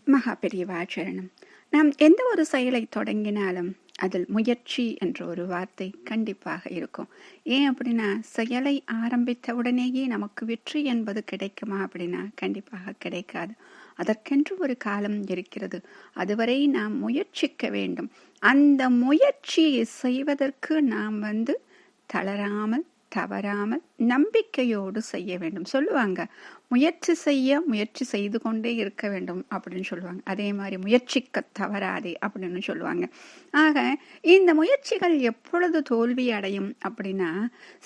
மகா பெரியவாச்சரணம். நாம் எந்த ஒரு செயலை தொடங்கினாலும் அதில் முயற்சி என்ற ஒரு வார்த்தை கண்டிப்பாக இருக்கும். ஏன் அப்படின்னா, செயலை ஆரம்பித்த உடனேயே நமக்கு வெற்றி என்பது கிடைக்குமா அப்படின்னா கண்டிப்பாக கிடைக்காது. அதற்கென்று ஒரு காலம் இருக்கிறது. அதுவரை நாம் முயற்சிக்க வேண்டும். அந்த முயற்சியை செய்வதற்கு நாம் தளராமல் தவறாமல் நம்பிக்கையோடு செய்ய வேண்டும். சொல்லுவாங்க, முயற்சி செய்து கொண்டே இருக்க வேண்டும் அப்படின்னு சொல்லுவாங்க. அதே மாதிரி முயற்சிக்க தவறாதே அப்படின்னு சொல்லுவாங்க. ஆக இந்த முயற்சிகள் எப்பொழுது தோல்வி அடையும் அப்படின்னா,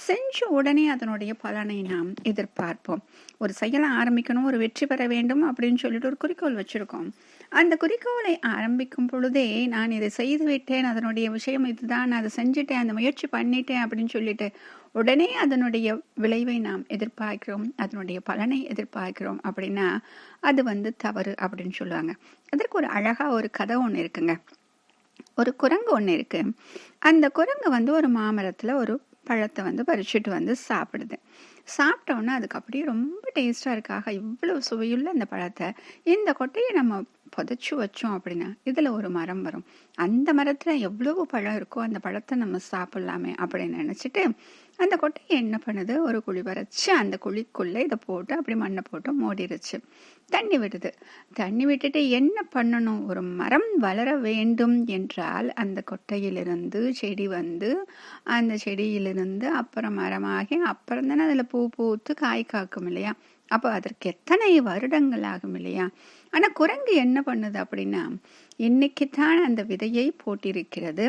செஞ்ச உடனே அதனுடைய பலனை நாம் எதிர்பார்ப்போம். ஒரு செயலை ஆரம்பிக்கணும், ஒரு வெற்றி பெற வேண்டும் அப்படின்னு சொல்லிட்டு ஒரு குறிக்கோள் வச்சிருக்கோம். அந்த குறிக்கோளை ஆரம்பிக்கும் பொழுதே நான் இதை செய்து விட்டேன், அதனுடைய விஷயம் இதுதான், நான் அதை செஞ்சுட்டேன், அந்த முயற்சி பண்ணிட்டேன் அப்படின்னு சொல்லிட்டு உடனே அதனுடைய விளைவை நாம் எதிர்பார்க்கிறோம், அதனுடைய பலனை எதிர்பார்க்கிறோம் அப்படின்னா அது தவறு அப்படின்னு சொல்லுவாங்க. அதற்கு ஒரு அழகா ஒரு கதை ஒன்று இருக்குங்க. ஒரு குரங்கு ஒன்று இருக்கு. அந்த குரங்கு ஒரு மாமரத்துல ஒரு பழத்தை பறிச்சுட்டு சாப்பிடுது. சாப்பிட்டோன்னா அதுக்கு அப்படியே ரொம்ப டேஸ்டா இருக்காக, இவ்வளவு சுவையுள்ள அந்த பழத்தை இந்த கொட்டையை நம்ம புதைச்சு வச்சோம் அப்படின்னா இதுல ஒரு மரம் வரும். அந்த மரத்துல எவ்வளவு பழம் இருக்கோ அந்த பழத்தை நம்ம சாப்பிடலாமே அப்படின்னு நினைச்சிட்டு அந்த கொட்டையை என்ன பண்ணுது, ஒரு குழி வரைச்சு அந்த குழிக்குள்ள இதை போட்டு அப்படி மண்ணை போட்டு மூடிடுச்சு. தண்ணி விடுது. தண்ணி விட்டுட்டு என்ன பண்ணணும், ஒரு மரம் வளர வேண்டும் என்றால் அந்த கொட்டையிலிருந்து செடி அந்த செடியிலிருந்து அப்புறம் மரமாகி அப்புறம் தானே அதுல பூ பூத்து காய் காக்கும் இல்லையா? அப்போ அதற்கு எத்தனை வருடங்கள் ஆகும் இல்லையா? ஆனா குரங்கு என்ன பண்ணுது அப்படின்னா, இன்னைக்குத்தான் அந்த விதையை போட்டிருக்கிறது,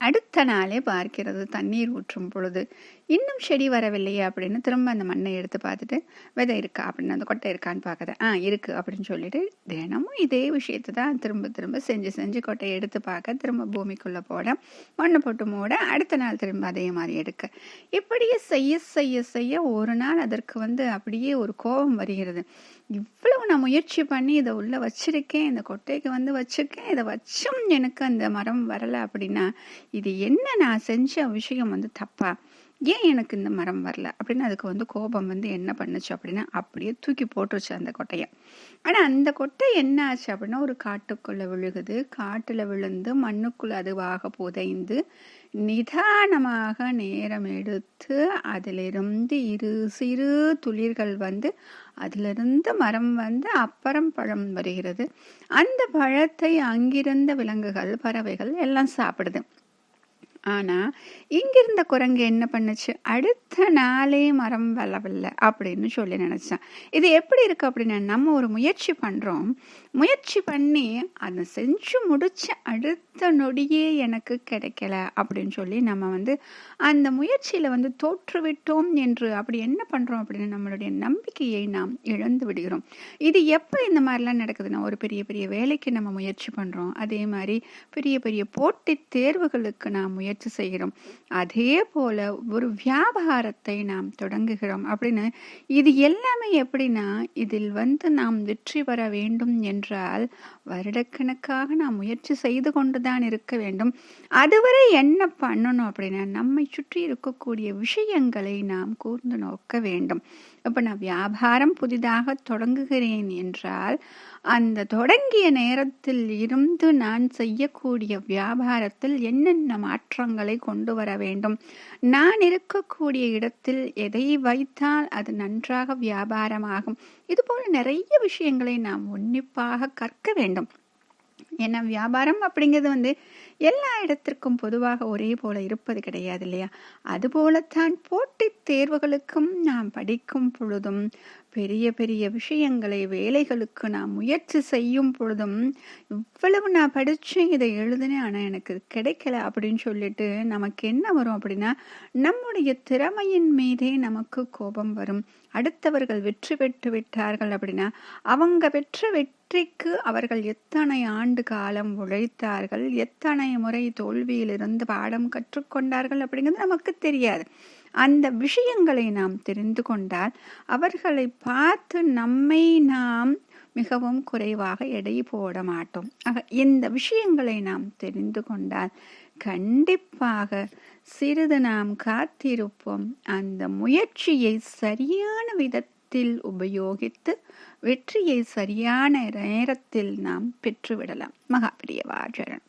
அடுத்த நாளே பார்க்கிறது தண்ணீர் ஊற்றும் பொழுது இன்னும் செடி வரவில்லையே அப்படின்னு திரும்ப அந்த மண்ணை எடுத்து பார்த்துட்டு விதை இருக்கா அப்படின்னு, அந்த கொட்டை இருக்கான்னு பார்க்குது. இருக்கு அப்படின்னு சொல்லிட்டு தினமும் இதே விஷயத்தை தான் திரும்ப திரும்ப செஞ்சு கொட்டையை எடுத்து பார்க்க, திரும்ப பூமிக்குள்ள போட, மண்ணை போட்டு மூட, அடுத்த நாள் திரும்ப அதே மாதிரி எடுக்க, இப்படியே செய்ய செய்ய செய்ய ஒரு நாள் அதற்கு அப்படியே ஒரு கோபம் வருகிறது. இவ்வளவு நான் முயற்சி பண்ணி இதை உள்ள வச்சிருக்கேன், இந்த கொட்டைக்கு வச்சிருக்கேன், இதை வச்சும் எனக்கு அந்த மரம் வரல அப்படின்னா இது என்ன, நான் செஞ்ச விஷயம் தப்பா, ஏன் எனக்கு இந்த மரம் வரல அப்படின்னு அதுக்கு கோபம் என்ன பண்ணுச்சு அப்படின்னா அப்படியே தூக்கி போட்டுருச்சு அந்த கொட்டையை. ஆனா அந்த கொட்டை என்ன ஆச்சு அப்படின்னா ஒரு காட்டுக்குள்ள விழுகுது. காட்டுல விழுந்து மண்ணுக்குள்ள அதுவாக புதைந்து நிதானமாக நேரம் எடுத்து அதிலிருந்து சிறு துளிர்கள் அதிலிருந்து மரம் அப்புறம் பழம் வருகிறது. அந்த பழத்தை அங்கிருந்த விலங்குகள், பறவைகள் எல்லாம் சாப்பிடுது. ஆனா இங்கிருந்த குரங்கு என்ன பண்ணுச்சு, அடுத்த நாளே மரம் வளரவில்லை அப்படின்னு சொல்லி நினைச்சான். இது எப்படி இருக்கு அப்படின்னா, நம்ம ஒரு முயற்சி பண்றோம், முயற்சி பண்ணி அதை செஞ்சு முடிச்ச அடுத்த நொடியே எனக்கு கிடைக்கல அப்படின்னு சொல்லி நம்ம அந்த முயற்சியில தோற்றுவிட்டோம் என்று அப்படி என்ன பண்றோம் அப்படின்னா நம்மளுடைய நம்பிக்கையை நாம் இழந்து விடுகிறோம். இது எப்ப இந்த மாதிரிலாம் நடக்குதுன்னா, ஒரு பெரிய பெரிய வேலைக்கு நம்ம முயற்சி பண்றோம், அதே மாதிரி பெரிய பெரிய போட்டித் தேர்வுகளுக்கு நாம் முயற்சி செய்கிறோம், அதே போல ஒரு வியாபாரத்தை நாம் தொடங்குகிறோம் அப்படின்னு. இது எல்லாமே எப்படின்னா, இதில் நாம் வெற்றி பெற வேண்டும் என்றால் வருடக்கணக்காக நாம் முயற்சி செய்து கொண்டுதான் இருக்க வேண்டும். அதுவரை என்ன பண்ணணும் அப்படின்னா, நம்மை சுற்றி இருக்கக்கூடிய விஷயங்களை நாம் கூர்ந்து நோக்க வேண்டும். இப்ப நான் வியாபாரம் புதிதாக தொடங்குகிறேன் என்றால் அந்த தொடங்கிய நேரத்தில் இருந்து நான் செய்யக்கூடிய வியாபாரத்தில் என்னென்ன மாற்றங்களை கொண்டு வர வேண்டும், நான் இருக்கக்கூடிய இடத்தில் எதை வைத்தால் அது நன்றாக வியாபாரமாகும், இது போல நிறைய விஷயங்களை நாம் உன்னிப்பாக கற்க வேண்டும். ஏன்னா வியாபாரம் அப்படிங்கிறது எல்லா இடத்திற்கும் பொதுவாக ஒரே போல இருப்பது கிடையாது இல்லையா? அதுபோலத்தான் போட்டித் தேர்வுகளுக்கும் நாம் படிக்கும் பொழுதும், பெரிய பெரிய விஷயங்களை வேலைகளுக்கு நாம் முயற்சி செய்யும் பொழுதும், இவ்வளவு நான் படிச்சேன், இதை எழுதினேன், ஆனா எனக்கு கிடைக்கல அப்படின்னு சொல்லிட்டு நமக்கு என்ன வரும் அப்படின்னா, நம்முடைய திறமையின் மீதே நமக்கு கோபம் வரும். அடுத்தவர்கள் வெற்றி பெற்று விட்டார்கள் அப்படின்னா அவங்க பெற்ற வெற்றிக்கு அவர்கள் எத்தனை ஆண்டு காலம் உழைத்தார்கள், எத்தனை முறை தோல்வியிலிருந்து பாடம் கற்றுக்கொண்டார்கள் அப்படிங்கிறது நமக்கு தெரியாது. அந்த விஷயங்களை நாம் தெரிந்து கொண்டால் அவர்களை பார்த்து நம்மை நாம் மிகவும் குறைவாக எடை போட மாட்டோம். இந்த விஷயங்களை நாம் தெரிந்து கொண்டால் கண்டிப்பாக சிறிது நாம் காத்திருப்போம், அந்த முயற்சியை சரியான விதத்தில் விதத்தில் உபயோகித்து வெற்றியை சரியான நேரத்தில் நாம் பெற்றுவிடலாம். மகாபிரியவா சரணம்.